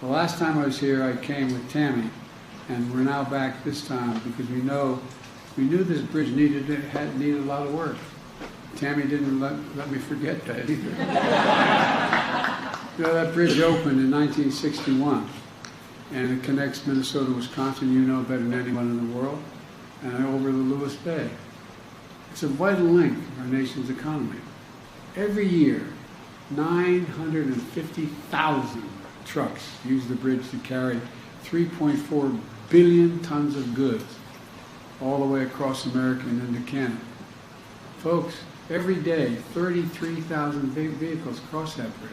The last time I was here, I came with Tammy, and we're now back this time because we knew this bridge needed a lot of work. Tammy didn't let me forget that either. You know, that bridge opened in 1961, and it connects Minnesota, Wisconsin, you know better than anyone in the world, and over the Lewis Bay. It's a vital link of our nation's economy. Every year, 950,000 trucks use the bridge to carry 3.4 billion tons of goods all the way across America and into Canada. Folks, every day, 33,000 vehicles cross that bridge.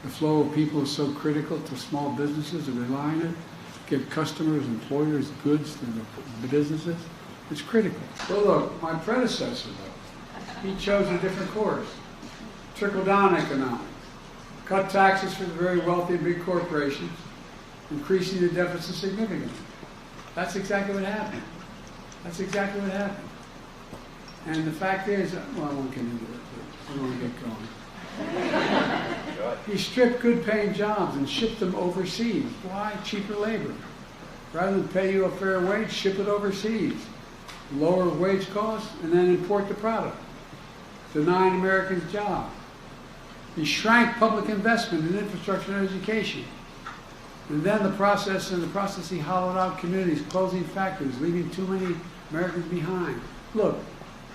The flow of people is so critical to small businesses that rely on it, give customers, employers, goods to the businesses. It's critical. Well, look, my predecessor, though, he chose a different course. Trickle-down economics. Cut taxes for the very wealthy and big corporations, increasing the deficit significantly. That's exactly what happened. That's exactly what happened. And the fact is, well, I won't get into it, I don't want to get going. He stripped good-paying jobs and shipped them overseas. Why? Cheaper labor. Rather than pay you a fair wage, ship it overseas. Lower wage costs, and then import the product, denying Americans jobs. He shrank public investment in infrastructure and education. And then in the process, he hollowed out communities, closing factories, leaving too many Americans behind. Look,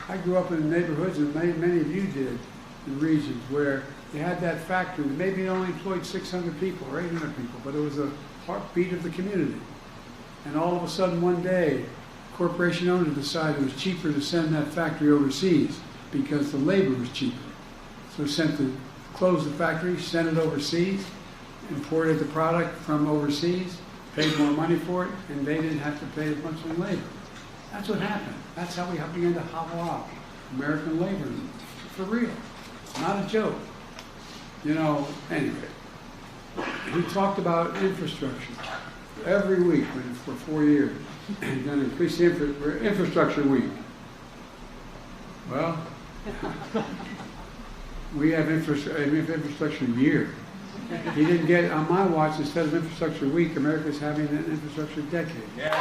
I grew up in neighborhoods, and many of you did, in regions where they had that factory. Maybe it only employed 600 people or 800 people, but it was the heartbeat of the community. And all of a sudden, one day, corporation owners decided it was cheaper to send that factory overseas because the labor was cheaper. So closed the factory, sent it overseas, imported the product from overseas, paid more money for it, and they didn't have to pay as much in labor. That's what happened. That's how we began to hollow out American labor, for real. Not a joke. You know, anyway, he talked about infrastructure every week for 4 years. He's going to increase the infrastructure week. Well, we have infrastructure year. He didn't get, on my watch, instead of infrastructure week, America's having an infrastructure decade. Yeah.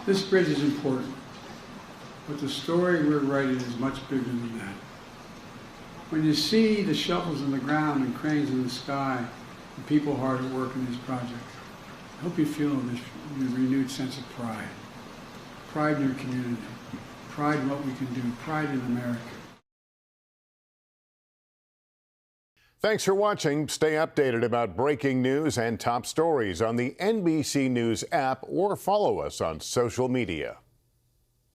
This bridge is important, but the story we're writing is much bigger than that. When you see the shovels in the ground and cranes in the sky, and people hard at work in these projects, I hope you feel this renewed sense of pride. Pride in your community, pride in what we can do, pride in America. Thanks for watching. Stay updated about breaking news and top stories on the NBC News app or follow us on social media.